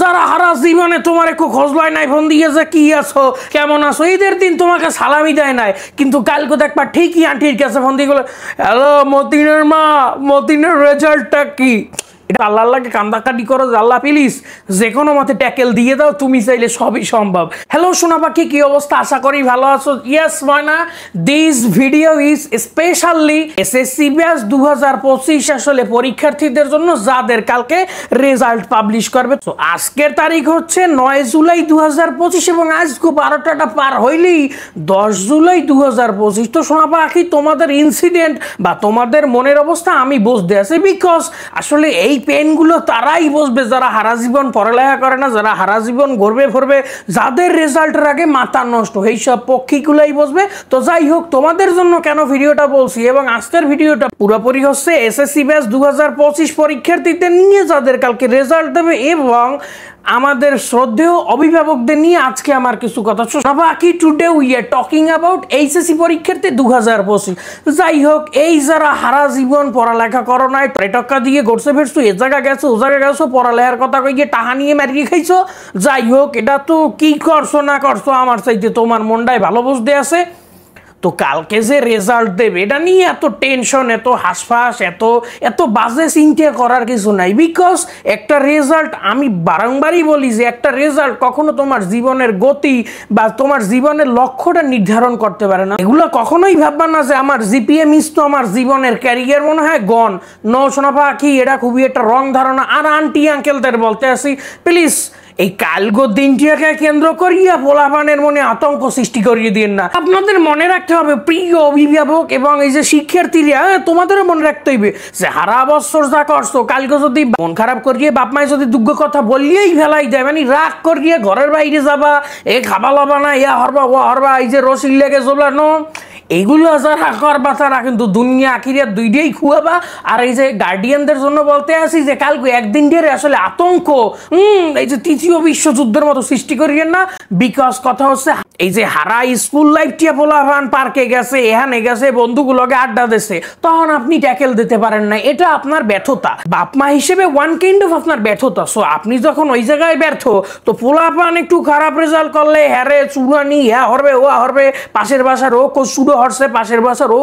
যারা হারা জীবনে তোমার একটু খোঁজ লয় নাই, ফোন দিয়ে যে কি আছো কেমন আছো, ঈদের দিন তোমাকে সালামি দেয় নাই, কিন্তু কালকে দেখবা ঠিকই আন্টির কাছে ফোন দিয়ে গেলো, হ্যালো মতিনের মা, মতিনের রেজাল্টটা কি? এটা আল্লাহকে কান্দাকাটি করো, আল্লাহ প্লিজ যে কোনো মতে ট্যাকেল দিয়ে দাও, তুমি চাইলে সবই সম্ভব। হ্যালো সোনা পাখি, কি অবস্থা? আশা করি ভালো আছো। Yes Moyna, this video is specially SSC batch 2025 আসলে পরীক্ষার্থীদের জন্য, যাদের কালকে রেজাল্ট পাবলিশ করবে। তো আজকের তারিখ হচ্ছে 9 জুলাই 2025 এবং আজকে 12টা পার হইলেই 10 জুলাই 2025। তো সোনা পাখি, তোমাদের ইনসিডেন্ট বা তোমাদের মনের অবস্থা আমি বুঝতে আছি, বিকজ আসলে এই পেনগুলো তারাই বসবে যারা হারা জীবন পড়ালেখা করে না, যারা হারা জীবন গর্বে ভরবে, যাদের রেজাল্টের আগে মাথা নষ্ট, এই সব পক্ষীগুলাই বসবে। তো যাই হোক, তোমাদের জন্য কেন ভিডিওটা বলছি, এবং আজকের ভিডিওটা পুরোপুরি হচ্ছে এসএসসি ব্যাচ 2025 পরীক্ষার্থীদের নিয়ে, যাদের কালকে রেজাল্ট দেবে, এবং আমাদের শ্রদ্ধেয় অভিভাবকদের নিয়ে আজকে আমার কিছু কথা। বাকি today we are talking about HSC পরীক্ষার্থী 2025। যাই হোক, এই যারা হারা জীবন পড়ালেখা করো নাই, টকা দিয়ে গড়ছে ফেরছো, এ জায়গা গেছো ও জায়গা গেছো, পড়ালেখার কথা কই গিয়ে টাহা নিয়ে মারিয়ে খাইছো, যাই হোক, এটা তো কি করছো না করছো আমার চাইতে তোমার মনটাই ভালো বুঝতে আছে। তো কালকে যে রেজাল্ট দেবে এটা নিয়ে এত টেনশন, এত হাসফাস, এত বাজে চিন্তা করার কিছু নাই, বিকজ একটা রেজাল্ট, আমি বারংবারই বলি যে একটা রেজাল্ট কখনো তোমার জীবনের গতি বা তোমার জীবনের লক্ষ্যটা নির্ধারণ করতে পারে না। এগুলো কখনোই ভাববা না যে আমার জিপিএ মিস তো আমার জীবনের ক্যারিয়ার মনে হয় গন। নো সোনা পাখি, এটা খুবই একটা রং ধারণা। আর আন্টি আঙ্কেলদের বলতে আসি, প্লিজ এই কালগো দিনটিকে কেন্দ্র করিয়া পোলাপানের মনে আতঙ্ক সৃষ্টি করিয়ে দিন না। আপনাদের মনে রাখতে হবে প্রিয় অভিভাবক এবং এই যে শিক্ষার্থীরা, তোমাদেরও মনে রাখতে হইবে যে হারা বছর যা করছো, কালকে যদি মন খারাপ করিয়ে বাপ মায় যদি দুঃখ কথা বললেই ফেলাই দেয়, মানে রাগ করিয়ে ঘরের বাইরে যাবা, এ খাবা লাবা না, ইয়া হরবা ও হরবা, এই যে রসিল লেগে জোলানো, এইগুলো যারা করবা তারা কিন্তু দুনিয়া আখিরাত দুইটাই খুয়াবা। আর এই যে গার্ডিয়ানদের জন্য বলতে আসি যে কালকে একদিন ধরে আসলে আতঙ্ক, এই যে তৃতীয় বিশ্বযুদ্ধের মতো সৃষ্টি করিয়েন না, বিকজ কথা হচ্ছে এই যে হারা স্কুল লাইফটিয়া পোলাপান পার্কে গেছে, এখানে গেছে, বন্ধুগুলোকে আড্ডা দিছে, তখন আপনি ট্যাকেল দিতে পারেন না, এটা আপনার ব্যর্থতা। বাপ মা হিসেবে ওয়ান কাইন্ড অফ আপনার ব্যর্থতা। সো আপনি যখন ওই জায়গায় ব্যর্থ, তো পোলাপান একটু খারাপ রেজাল্ট করলে হ্যারে চুরানি, হ্যাঁ হরবে ও হরবে, পাশের বাসার ও শুরু হরছে, পাশের বাসার ও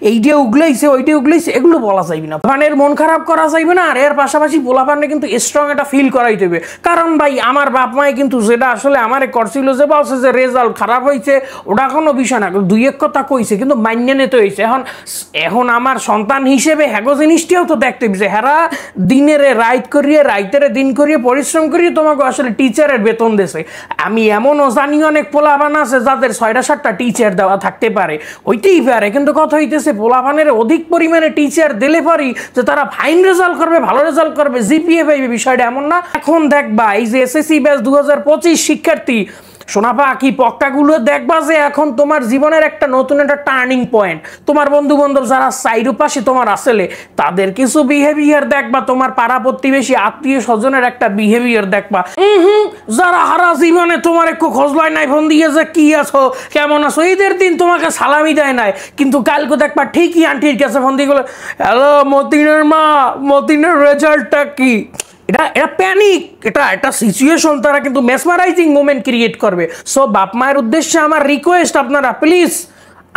এইটা উগলাইছে ওইটা উগলাইছে, এগুলো বলা যাইবে না, পানের মন খারাপ করা যাইবে না। আর এর পাশাপাশি পোলাপানে কিন্তু স্ট্রং একটা ফিল করাই দেবে, কারণ ভাই আমার বাপ মায় কিন্তু যেটা আসলে আমারে করছিল, যে বলছে যে রেজাল্ট খারাপ হয়েছে ওটা কোনো বিষয় না, দুই এক কথা কইছে কিন্তু মান্য নিতে হয়েছে। এখন আমার সন্তান হিসেবে হ্যাগো জিনিসটিও তো দেখতে যে হেরা দিনের রাইত করিয়ে, রাইতের দিন করিয়ে পরিশ্রম করিয়ে তোমাকে আসলে টিচারের বেতন দিয়েছে। আমি এমনও জানি অনেক পোলাপান আছে যাদের 6টা-7টা টিচার দেওয়া থাকতে পারে, হইতেই পারে, কিন্তু কথা হইতেছে পোলাপানের অধিক পরিমাণে টিচার দিলে পারি যে তারা ফাইন রেজাল্ট করবে, ভালো রেজাল্ট করবে, জিপিএ পাইবে, বিষয়টা এমন না। এখন দেখবা এই যে এসএসসি ব্যাচ 2025 শিক্ষার্থী সোনা পাখি, পক্কাগুলো দেখবা যে এখন তোমার জীবনের একটা নতুন একটা টার্নিং পয়েন্ট। তোমার বন্ধু বান্ধব যারা সাইডের পাশে তোমার আসলে, তাদের কিছু বিহেভিয়ার দেখবা, তোমার পাড়া প্রতিবেশী আত্মীয় স্বজনের একটা বিহেভিয়ার দেখবা। যারা হারা জীবনে তোমার একটু খোঁজ লয় নাই, ফোন দিয়ে যে কি আছো কেমন আছো, ঈদের দিন তোমাকে সালামি দেয় নাই, কিন্তু কালকে দেখবা ঠিকই আন্টির কাছে ফোন দিয়ে গেলো, হ্যালো মতিনের মা, মতিনের রেজাল্টটা কি? এটা প্যানিক, এটা একটা সিচুয়েশন, তারা কিন্তু মেসমারাইজিং মোমেন্ট ক্রিয়েট করবে। সো বাপ মায়ের উদ্দেশ্যে আমার রিকোয়েস্ট, আপনারা প্লিজ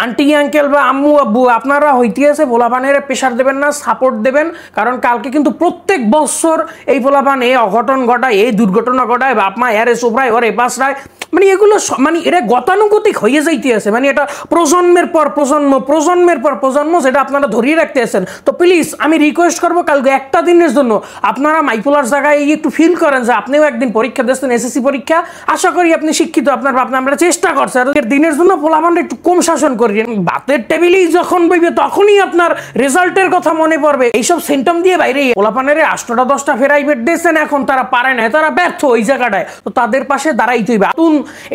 আন্টি আঙ্কেল বা আম্মু আব্বু, আপনারা হইতে আছে পোলাপানের প্রেশার দেবেন না, সাপোর্ট দেবেন, কারণ কালকে কিন্তু প্রত্যেক বছর এই পোলাপান এই অঘটন ঘটায়, এই দুর্ঘটনা ঘটায়, বাপ মা এরে চোপড়ায়, ওর এপাশরায়, মানে এগুলো মানে এটা গতানুগতিক হয়ে যাইতে আছে, মানে এটা প্রজন্মের পর প্রজন্ম, প্রজন্মের পর প্রজন্ম, সেটা আপনারা ধরিয়ে রাখতে আছেন। তো প্লিজ আমি রিকোয়েস্ট করবো, কালকে একটা দিনের জন্য আপনারা মাইপোলার জায়গায় একটু ফিল করেন যে আপনিও একদিন পরীক্ষা দিচ্ছেন, এসএসসি পরীক্ষা, আশা করি আপনি শিক্ষিত, আমরা চেষ্টা করছি আর দিনের জন্য পোলাপানটা একটু কম শাসন করেন। ভাতের টেবিলেই যখন বইবে তখনই আপনার রেজাল্টের কথা মনে পড়বে, এইসব সিমটম দিয়ে বাইরে পোলাপানের 8টা 10টা প্রাইভেট দিয়েছেন, এখন তারা পারে না, তারা ব্যর্থ ওই জায়গাটায়, তো তাদের পাশে দাঁড়াইতে হইবে।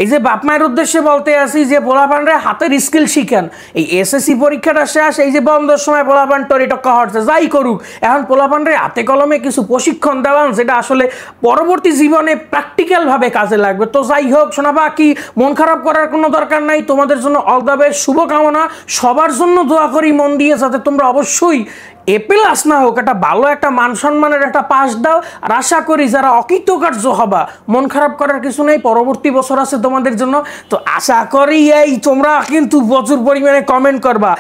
এই যে বাপ মায়ের উদ্দেশ্যে বলতে আসি যে পোলাপানরে হাতের স্কিল শিখেন, এই এসএসসি পরীক্ষাটা শেষ, এই যে বন্ধের সময় পোলাপান টরিটক্কা হচ্ছে, যাই করুক, এখন পোলাপানরে হাতে কলমে কিছু প্রশিক্ষণ দেওয়ান, যেটা আসলে পরবর্তী জীবনে প্র্যাকটিক্যাল ভাবে কাজে লাগবে। তো যাই হোক সোনা পাখি, মন খারাপ করার কোনো দরকার নাই, তোমাদের জন্য অল দ্য বেস্ট, শুভকামনা, সবার জন্য দোয়া করি মন দিয়ে, যাতে তোমরা অবশ্যই এ প্লাস না হোক, একটা ভালো একটা মান সম্মানের একটা পাস দাও। আর আশা করি যারা অকৃতকার্য হবা, মন খারাপ করার কিছু নেই, পরবর্তী বছর আছে তোমাদের জন্য। তো আশা করি এই তোমরা কিন্তু প্রচুর পরিমাণে কমেন্ট করবা।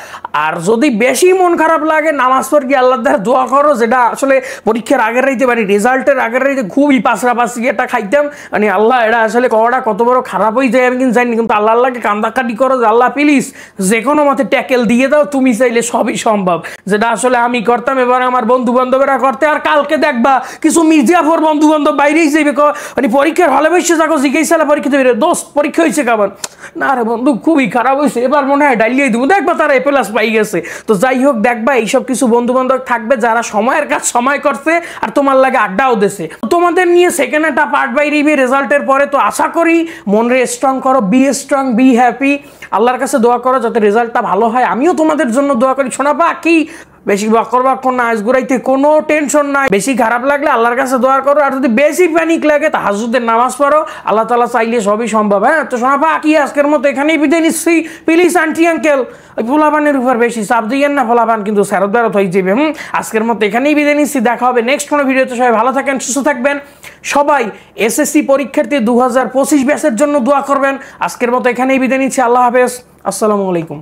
আর যদি বেশি মন খারাপ লাগে, নামাজ পড় গিয়ে আল্লাহর দ্বারা দোয়া করো, যেটা আসলে পরীক্ষার আগের রাইতে মানে রেজাল্টের আগের রাইতে খুবই পাশাপাশি এটা খাইতাম, মানে আল্লাহ এটা আসলে কটা কত বড় খারাপ হয়ে যায় আমি কিন্তু জানি, কিন্তু আল্লাহকে কান্দাকাটি করো যে আল্লাহ প্লিজ যে কোনো মতে ট্যাকেল দিয়ে দাও, তুমি চাইলে সবই সম্ভব। যেটা আসলে আমি করতাম, এবার আমার বন্ধু বান্ধবেরা করতে। আর কালকে দেখবা কিছু মির্জাফর বন্ধু বান্ধব বাইরেই যাইবে, মানে পরীক্ষার হলে বসে যাকো জিজ্ঞাসা পরীক্ষা দেবে, দোস্ত পরীক্ষা হয়েছে কেমন? না রে বন্ধু খুবই খারাপ হয়েছে, এবার মনে হয় ডালিয়ে দেবো, দেখবা তারা এ প্লাস পাই গেছে। তো যাই হোক, দেখবা এইসব কিছু বন্ধু বান্ধব থাকবে যারা সময়ের কাজ সময় করছে আর তোমার লাগে আড্ডাও দিছে। তোমাদের নিয়ে সেকেন্ড একটা পার্ট বাইরিবে রেজাল্টের পরে। তো আশা করি মনরে স্ট্রং করো, বি স্ট্রং, বি হ্যাপি, আল্লাহর কাছে দোয়া করো যাতে রেজাল্টটা ভালো হয়। আমিও তোমাদের জন্য দোয়া করি। শোনা কি বেশি বাক্কর না, আজগুড়াইতে কোনো টেনশন নাই। বেশি খারাপ লাগলে আল্লাহর কাছে দোয়া করো, আর যদি বেশি প্যানিক লাগে তাহাজ্জুদের নামাজ পড়ো, আল্লাহ তাআলা চাইলে সবই সম্ভব। হ্যাঁ, তো শোনা কি আজকের মতো এখানেই বিদায় নিচ্ছি। প্লিজ আন্টি আঙ্কেল ওই পোলাপানের উপর বেশি চাপ দিয়েন না, পোলাপান কিন্তু ফেরত বেরত হয়ে যাবে। আজকের মতো এখানেই বিদায় নিচ্ছি, দেখা হবে নেক্সট কোনো ভিডিওতে। সবাই ভালো থাকেন, সুস্থ থাকবেন। সবাই এসএসসি পরীক্ষার্থী 2025 ব্যাচের জন্য দোয়া করবেন। আজকের মতো এখানেই বিদায় নিচ্ছি, আল্লাহ হাফেজ, আসসালামু আলাইকুম।